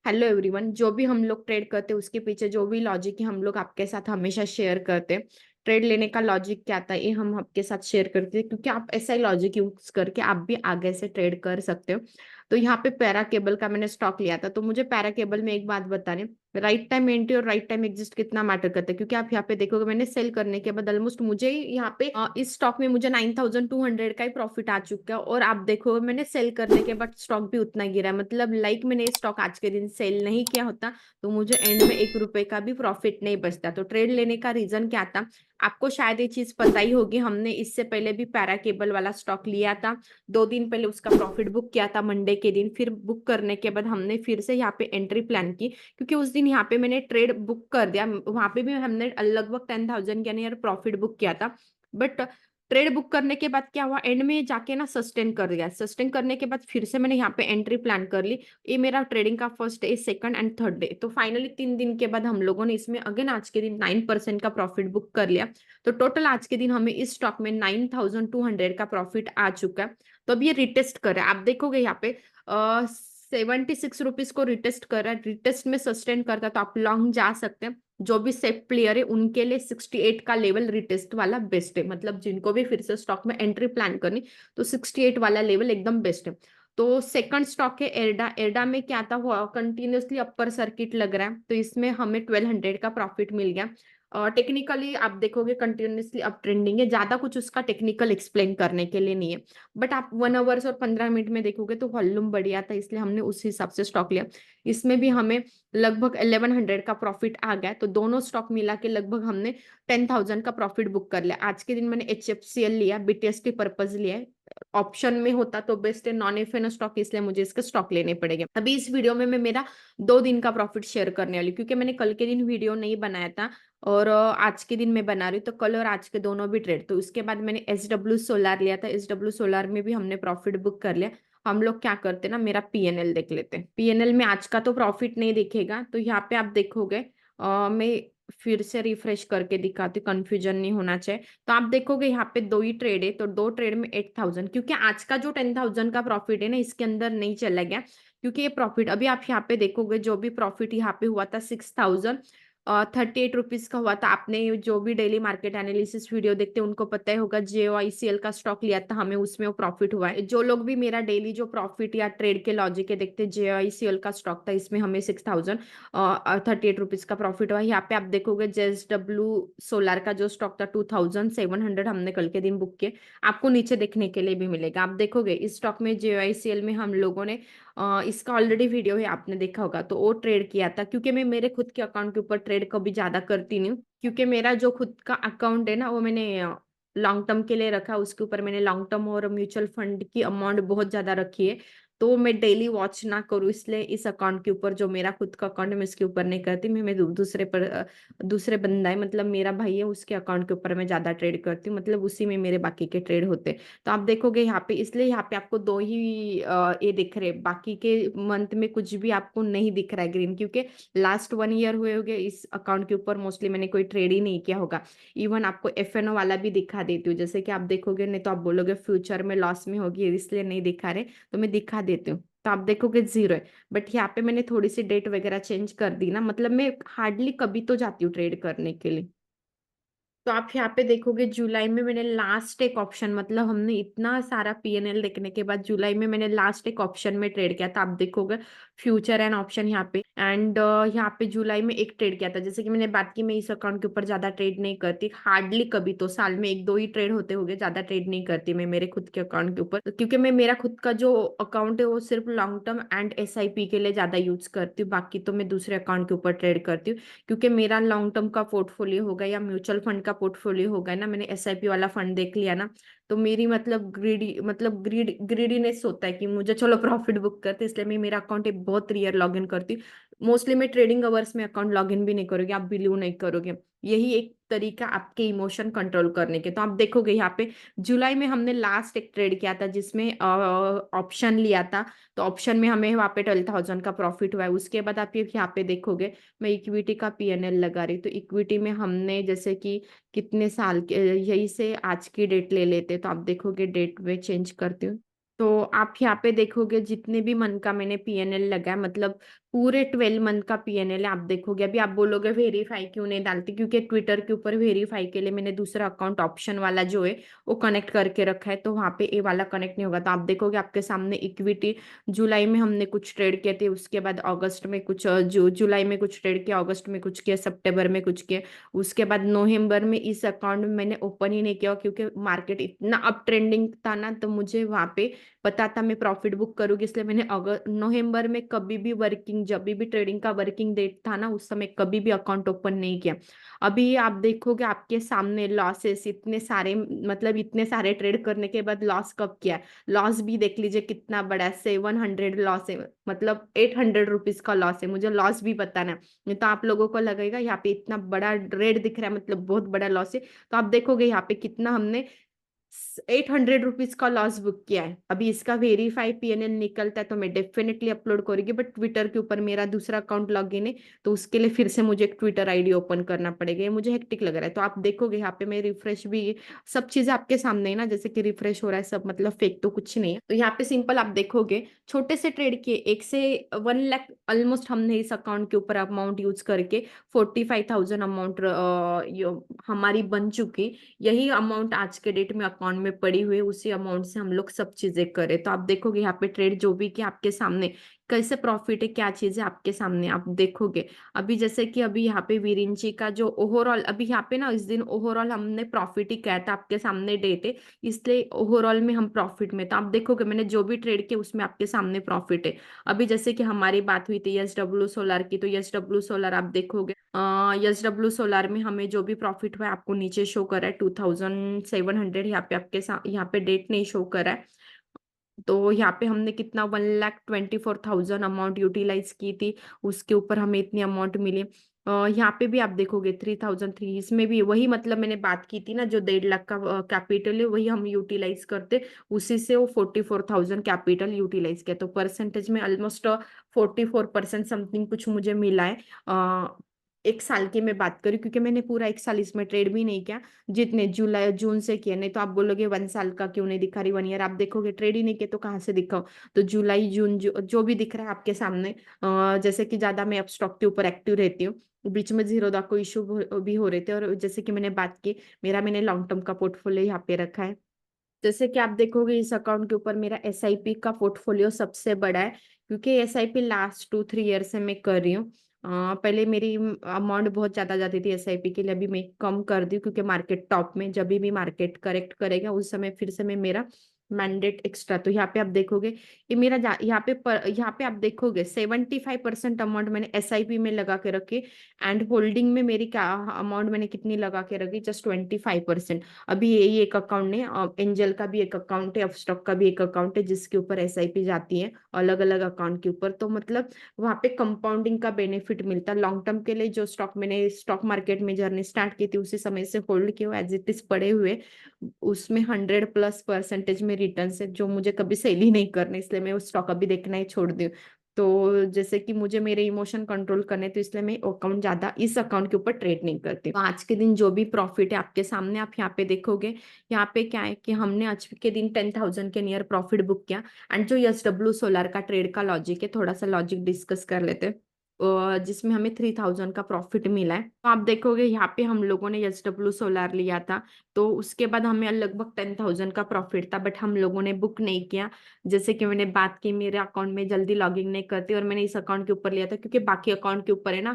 Hello everyone. जो भी हम लोग ट्रेड करते हैं उसके पीछे जो भी लॉजिक है हम लोग आपके साथ हमेशा शेयर करते हैं। ट्रेड लेने का लॉजिक क्या था ये हम आपके साथ शेयर करते हैं, क्योंकि आप ऐसा ही लॉजिक यूज करके आप भी आगे से ट्रेड कर सकते हो। तो यहाँ पे पैरा केबल का मैंने स्टॉक लिया था, तो मुझे पैरा केबल में एक बात बताने, राइट टाइम एंट्री और राइट टाइम एग्जिट कितना मैटर करता है। क्योंकि आप यहाँ पे देखोगे मैंने सेल करने के बाद ऑलमोस्ट मुझे यहाँ पे इस स्टॉक में मुझे 9200 का ही प्रॉफिट आ चुका है। और आप देखोगे मैंने सेल करने के बाद स्टॉक भी उतना गिरा है। मतलब मैंने स्टॉक आज के दिन सेल नहीं किया होता तो मुझे एंड में 1 रुपए का भी प्रॉफिट नहीं बचता। तो ट्रेड लेने का रीजन क्या था, आपको शायद ये चीज पता ही होगी। हमने इससे पहले भी पैरा केबल वाला स्टॉक लिया था, 2 दिन पहले उसका प्रॉफिट बुक किया था मंडे के दिन। फिर बुक करने के बाद हमने फिर से यहाँ पे एंट्री प्लान की, क्योंकि उस दिन यहाँ पे मैंने ट्रेड बुक कर दिया। वहां पे भी हमने लगभग 10,000 के नियर प्रॉफिट बुक किया था। बट ट्रेड बुक करने के बाद क्या हुआ, एंड में जाके ना सस्टेन कर दिया। सस्टेन करने के बाद फिर से मैंने यहाँ पे एंट्री प्लान कर ली। ये मेरा ट्रेडिंग का first day, second and third day. तो फाइनली 3 दिन के बाद हम लोगों ने इसमें अगेन आज के दिन 9% का प्रॉफिट बुक कर लिया। तो टोटल आज के दिन हमें इस स्टॉक में 9200 का प्रॉफिट आ चुका है। तो अब ये रिटेस्ट कर रहा है, आप देखोगे यहाँ पे 76 रुपीज को रिटेस्ट कर रहा है। रिटेस्ट में सस्टेन करता है तो आप लॉन्ग जा सकते हैं। जो भी सेफ प्लेयर है उनके लिए 68 का लेवल रिटेस्ट वाला बेस्ट है। मतलब जिनको भी फिर से स्टॉक में एंट्री प्लान करनी तो 68 वाला लेवल एकदम बेस्ट है। तो सेकंड स्टॉक है एर्डा। एर्डा में क्या था, वो कंटिन्यूअसली अपर सर्किट लग रहा है, तो इसमें हमें 1200 का प्रॉफिट मिल गया। टेक्निकली आप देखोगे कंटिन्यूअसली अप ट्रेंडिंग है, ज्यादा कुछ उसका टेक्निकल एक्सप्लेन करने के लिए नहीं है। बट आप 1 आवर्स और 15 मिनट में देखोगे तो वॉल्यूम बढ़िया था, इसलिए हमने उस हिसाब से स्टॉक लिया। इसमें भी हमें लगभग 1100 का प्रॉफिट आ गया। तो दोनों स्टॉक मिला के लगभग हमने 10,000 का प्रॉफिट बुक कर लिया। आज के दिन मैंने HFCL लिया, BTST पर्पज लिया है। ऑप्शन में होता तो बेस्ट है, नॉन एफएन स्टॉक, इसलिए मुझे इसके स्टॉक लेने पड़ेंगे। अभी इस वीडियो में मैं मेरा 2 दिन का प्रॉफिट शेयर करने वाली हूँ, क्योंकि मैंने कल के दिन वीडियो नहीं बनाया था और आज के दिन मैं बना रही हूँ। तो कल और आज के दोनों भी ट्रेड। तो उसके बाद मैंने SW सोलार लिया था, SW सोलार में भी हमने प्रॉफिट बुक कर लिया। हम लोग क्या करते हैं ना, मेरा PNL देख लेते हैं। PNL में आज का तो प्रॉफिट नहीं दिखेगा, तो यहाँ पे आप देखोगे मैं फिर से रिफ्रेश करके दिखाती हूँ, कंफ्यूजन नहीं होना चाहिए। तो आप देखोगे यहाँ पे 2 ही ट्रेड है, तो 2 ट्रेड में 8,000, क्योंकि आज का जो 10,000 का प्रॉफिट है ना इसके अंदर नहीं चला गया। क्योंकि ये प्रॉफिट अभी आप यहाँ पे देखोगे, जो भी प्रॉफिट यहाँ पे हुआ था 6,038 रुपीज का हुआ था। आपने जो भी डेली मार्केट एनालिसिस वीडियो देखते हैं उनको पता ही होगा, JOICL का स्टॉक लिया था हमें, उसमें वो प्रॉफिट हुआ है। जो लोग भी मेरा डेली जो प्रॉफिट या ट्रेड के लॉजिक के देखते हैं, JOICL का स्टॉक था, इसमें हमें 6,038 रुपीज का प्रॉफिट हुआ। यहाँ पे आप देखोगे JSW सोलार का जो स्टॉक था 2,700 हमने कल के दिन बुक किए। आपको नीचे देखने के लिए भी मिलेगा, आप देखोगे इस स्टॉक में JOICL में हम लोगों ने इसका ऑलरेडी वीडियो है, आपने देखा होगा। तो वो ट्रेड किया था, क्योंकि मैं मेरे खुद के अकाउंट के ऊपर ट्रेड कभी ज्यादा करती नहीं हूँ। क्योंकि मेरा जो खुद का अकाउंट है ना वो मैंने लॉन्ग टर्म के लिए रखा, उसके ऊपर मैंने लॉन्ग टर्म और म्यूचुअल फंड की अमाउंट बहुत ज्यादा रखी है। तो मैं डेली वॉच ना करूँ, इसलिए इस अकाउंट के ऊपर, जो मेरा खुद का अकाउंट है मैं इसके ऊपर नहीं करती। मैं दूसरे पर दूसरे बंदा है, मतलब मेरा भाई है, उसके अकाउंट के ऊपर मैं ज्यादा ट्रेड करती हूँ। मतलब उसी में मेरे बाकी के ट्रेड होते हैं। तो आप देखोगे यहाँ पे, इसलिए यहाँ पे आपको 2 ही ये दिख रहे, बाकी के मंथ में कुछ भी आपको नहीं दिख रहा है ग्रीन, क्योंकि लास्ट 1 ईयर हुए होंगे इस अकाउंट के ऊपर मोस्टली मैंने कोई ट्रेड ही नहीं किया होगा। इवन आपको FNO वाला भी दिखा देती हूँ, जैसे कि आप देखोगे, नहीं तो आप बोलोगे फ्यूचर में लॉस में होगी इसलिए नहीं दिखा रहे, तो मैं दिखा देती हूँ। तो आप देखोगे 0 है। बट यहाँ पे मैंने थोड़ी सी डेट वगैरह चेंज कर दी ना, मतलब मैं हार्डली कभी तो जाती हूँ ट्रेड करने के लिए। तो आप यहाँ पे देखोगे जुलाई में मैंने लास्ट एक ऑप्शन, मतलब हमने इतना सारा PNL देखने के बाद जुलाई में मैंने लास्ट एक ऑप्शन में ट्रेड किया था। आप देखोगे फ्यूचर एंड ऑप्शन यहाँ पे, एंड यहाँ पे जुलाई में एक ट्रेड किया था। जैसे कि मैंने बात की, मैं इस अकाउंट के ऊपर ज्यादा ट्रेड नहीं करती, हार्डली कभी तो साल में 1-2 ही ट्रेड होते होंगे, ज्यादा ट्रेड नहीं करती मैं मेरे खुद के अकाउंट के ऊपर। क्योंकि मैं मेरा खुद का जो अकाउंट है वो सिर्फ लॉन्ग टर्म एंड SIP के लिए ज्यादा यूज करती हूँ, बाकी तो मैं दूसरे अकाउंट के ऊपर ट्रेड करती हूँ। क्योंकि मेरा लॉन्ग टर्म का पोर्टफोलियो होगा या म्यूचुअल फंड का पोर्टफोलियो होगा ना, मैंने SIP वाला फंड देख लिया ना, तो मेरी मतलब ग्रीडीनेस होता है कि मुझे चलो प्रॉफिट बुक करते, इसलिए मैं मेरा अकाउंट एक बहुत रेयर लॉग इन करती हूँ। मोस्टली मैं ट्रेडिंग अवर्स में अकाउंट लॉग इन भी नहीं करोगे, आप बिलीव नहीं करोगे। यही एक तरीका आपके इमोशन कंट्रोल करने के। तो आप देखोगे यहाँ पे जुलाई में हमने लास्ट एक ट्रेड किया था जिसमें ऑप्शन लिया था। तो ऑप्शन में हमें वहाँ पे 12,000 का प्रॉफिट हुआ है। उसके बाद आप ये यहाँ पे देखोगे, मैं इक्विटी का PNL लगा रही, तो इक्विटी में हमने जैसे कि कितने साल के, यही से आज की डेट ले लेते, तो आप देखोगे डेट में चेंज करती हूँ। तो आप यहाँ पे देखोगे जितने भी मंथ का मैंने पीएनएल लगाया, मतलब पूरे 12 मंथ का पीएनएल है। आप देखोगे, अभी आप बोलोगे वेरीफाई क्यों नहीं डालती, क्योंकि ट्विटर के ऊपर वेरीफाई के लिए मैंने दूसरा अकाउंट ऑप्शन वाला जो है वो कनेक्ट करके रखा है, तो वहां पे ये वाला कनेक्ट नहीं होगा। तो आप देखोगे आपके सामने इक्विटी जुलाई में हमने कुछ ट्रेड किए थे, उसके बाद अगस्त में कुछ, जुलाई में कुछ ट्रेड किया, अगस्त में कुछ किया, सितंबर में कुछ किया, उसके बाद नवंबर में इस अकाउंट में मैंने ओपन ही नहीं किया, क्योंकि मार्केट इतना अप ट्रेंडिंग था ना, तो मुझे वहां पे पता था मैं प्रॉफिट बुक करूंगी, इसलिए मैंने अगर नवंबर में कभी भी वर्किंग, जब भी ट्रेडिंग का वर्किंग डेट था ना, उस समय कभी भी अकाउंट ओपन नहीं किया। अभी आप देखोगे आपके सामने लॉसेस इतने सारे, मतलब इतने सारे ट्रेड करने के बाद लॉस कब किया है, लॉस भी देख लीजिए कितना बड़ा है, 700 लॉस है, मतलब 800 रुपीज का लॉस है, मुझे लॉस भी पता ना, नहीं तो आप लोगों को लगेगा यहाँ पे इतना बड़ा रेड दिख रहा है मतलब बहुत बड़ा लॉस है। तो आप देखोगे यहाँ पे कितना हमने 800 रुपीज का लॉस बुक किया है। अभी इसका वेरीफाई पीएनएल निकलता है तो मैं डेफिनेटली अपलोड करूंगी, बट ट्विटर के ऊपर मेरा दूसरा अकाउंट लॉगिन है, तो उसके लिए फिर से मुझे एक ट्विटर आईडी ओपन करना पड़ेगा, ये मुझे हेक्टिक लग रहा है। तो आप देखोगे यहाँ पे मैं रिफ्रेश भी, सब चीजें आपके सामने है ना, जैसे कि रिफ्रेश हो रहा है सब, मतलब फेक तो कुछ नहीं है। तो यहाँ पे सिंपल आप देखोगे छोटे से ट्रेड किए, 1 से 1 लाख ऑलमोस्ट हमने इस अकाउंट के ऊपर अमाउंट यूज करके 45,000 अमाउंट हमारी बन चुकी। यही अमाउंट आज के डेट में अकाउंट में पड़ी हुई है, उसी अमाउंट से हम लोग सब चीजें करें। तो आप देखोगे यहाँ पे ट्रेड जो भी कि आपके सामने कैसे प्रॉफिट है, क्या चीज है आपके सामने आप देखोगे। अभी जैसे कि अभी यहाँ पे विरिंची का जो ओवरऑल, अभी यहाँ पे ना इस दिन ओवरऑल हमने प्रॉफिट ही किया था, आपके सामने डेट है, इसलिए ओवरऑल में हम प्रॉफिट में। तो आप देखोगे मैंने जो भी ट्रेड किया उसमें आपके सामने प्रॉफिट है। अभी जैसे कि हमारी बात हुई थी एसडब्ल्यू सोलर की, तो एसडब्ल्यू सोलर आप देखोगे, एसडब्ल्यू सोलर में हमें जो भी प्रॉफिट हुआ है आपको नीचे शो कर रहा है 2700, यहाँ पे आपके साथ, यहाँ पे डेट नहीं शो कर रहा है। तो यहाँ पे हमने कितना 1,24,000 अमाउंट यूटिलाइज की थी, उसके ऊपर हमें इतनी अमाउंट मिली। यहाँ पे भी आप देखोगे 3,003, इसमें भी वही, मतलब मैंने बात की थी ना, जो 1.5 लाख का कैपिटल है वही हम यूटिलाइज करते, उसी से वो 44,000 कैपिटल यूटिलाइज किया, तो परसेंटेज में ऑलमोस्ट 44% समथिंग कुछ मुझे मिला है। एक साल की मैं बात करूँ, क्योंकि मैंने पूरा एक साल इसमें ट्रेड भी नहीं किया, जितने जुलाई जून से किए, नहीं तो आप बोलोगे 1 साल का क्यों नहीं दिखा रही, 1 ईयर, आप देखोगे ट्रेड ही नहीं किए तो कहाँ से दिखाओ। तो जुलाई जून जो भी दिख रहा है आपके सामने, जैसे कि ज्यादा मैं अब स्टॉक के ऊपर एक्टिव रहती हूँ, बीच में जीरोधा को इशू भी हो रहे थे, और जैसे कि मैंने बात की, मेरा मैंने लॉन्ग टर्म का पोर्टफोलियो यहाँ पे रखा है। जैसे कि आप देखोगे इस अकाउंट के ऊपर मेरा एसआईपी का पोर्टफोलियो सबसे बड़ा है, क्योंकि एसआईपी लास्ट 2-3 ईयर से मैं कर रही हूँ। पहले मेरी अमाउंट बहुत ज्यादा जाती थी एसआईपी के लिए, अभी मैं कम कर दी हूँ, क्योंकि मार्केट टॉप में जब भी मार्केट करेक्ट करेगा उस समय फिर से मैं मेरा मैंडेट एक्स्ट्रा। तो यहाँ पे आप देखोगे ये मेरा यहाँ पे आप देखोगे 75% अमाउंट मैंने एसआईपी में लगा के रखी, एंड होल्डिंग में मेरी क्या अमाउंट मैंने कितनी लगा के रखी, जस्ट 25%। अभी यही एक अकाउंट है, एंजल का भी एक अकाउंट है, अपस्टॉक का भी एक अकाउंट है, जिसके ऊपर एसआईपी जाती है अलग अलग अकाउंट के ऊपर। तो मतलब वहां पे कंपाउंडिंग का बेनिफिट मिलता है लॉन्ग टर्म के लिए। जो स्टॉक मैंने स्टॉक मार्केट में जर्नी स्टार्ट की थी उसी समय से होल्ड किया एज इट इज पड़े हुए, उसमें 100+ परसेंटेज में रिटर्न है, जो मुझे कभी सेल ही नहीं करने, इसलिए मैं उस स्टॉक अभी देखना ही छोड़ दी। तो जैसे कि मुझे मेरे इमोशन कंट्रोल करने, तो इसलिए मैं अकाउंट ज्यादा इस अकाउंट के ऊपर ट्रेड नहीं करती। तो आज के दिन जो भी प्रॉफिट है आपके सामने, आप यहाँ पे देखोगे, यहाँ पे क्या है कि हमने आज के दिन 10,000 के नियर प्रॉफिट बुक किया। एंड जो एसडब्ल्यू सोलर का ट्रेड का लॉजिक है, थोड़ा सा लॉजिक डिस्कस कर लेते हैं, जिसमें हमें 3,000 का प्रॉफिट मिला है। तो आप देखोगे यहाँ पे हम लोगों ने एसडब्ल्यू सोलर लिया था, तो उसके बाद हमें लगभग 10,000 का प्रॉफिट था, बट हम लोगों ने बुक नहीं किया। जैसे कि मैंने बात की, मेरे अकाउंट में जल्दी लॉगिंग नहीं करती, और मैंने इस अकाउंट के ऊपर लिया था, क्योंकि बाकी अकाउंट के ऊपर है ना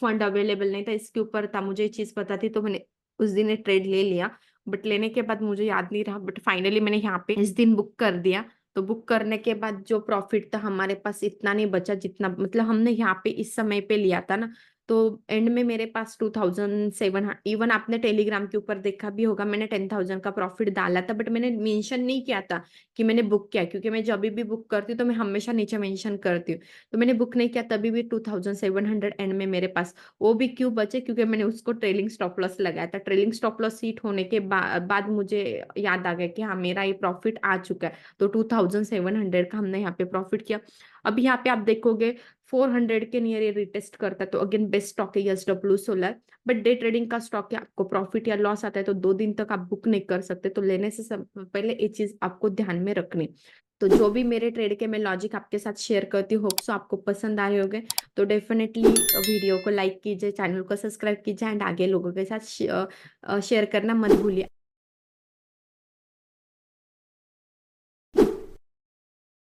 फंड अवेलेबल नहीं था, इसके ऊपर था, मुझे ये चीज पता थी, तो मैंने उस दिन ये ट्रेड ले लिया। बट लेने के बाद मुझे याद नहीं रहा, बट फाइनली मैंने यहाँ पे इस दिन बुक कर दिया। तो बुक करने के बाद जो प्रॉफिट था हमारे पास इतना नहीं बचा, जितना मतलब हमने यहाँ पे इस समय पे लिया था ना, तो एंड में मेरे पास 2,700, इवन आपने टेलीग्राम के ऊपर देखा भी होगा, मैंने 10,000 का प्रॉफिट डाला था, बट मैंने मेंशन नहीं किया था कि मैंने बुक किया, क्योंकि मैं जब भी बुक करती हूँ तो मैं हमेशा नीचे मेंशन करती हूँ। तो मैंने बुक नहीं किया, तभी भी 2,700 एंड में मेरे पास। वो भी क्यों बचे, क्योंकि मैंने उसको ट्रेलिंग स्टॉप लॉस लगाया था। ट्रेलिंग स्टॉप लॉस हिट होने के बाद मुझे याद आ गया कि हाँ मेरा ये प्रॉफिट आ चुका है, तो 2,700 का हमने यहाँ पे प्रॉफिट किया। अब यहाँ पे आप देखोगे 400 के नियर ये रिटेस्ट करता है, तो अगेन बेस्ट स्टॉक है SW solar. But day trading का स्टॉक है, आपको प्रॉफिट या लॉस आता है तो 2 दिन तक आप बुक नहीं कर सकते, तो लेने से पहले ये चीज आपको ध्यान में रखनी। तो जो भी मेरे ट्रेड के मैं लॉजिक आपके साथ शेयर करती हूँ, होप सो आपको पसंद आए होंगे। तो डेफिनेटली वीडियो को लाइक कीजिए, चैनल को सब्सक्राइब कीजिए एंड आगे लोगों के साथ शेयर करना मत भूलिए।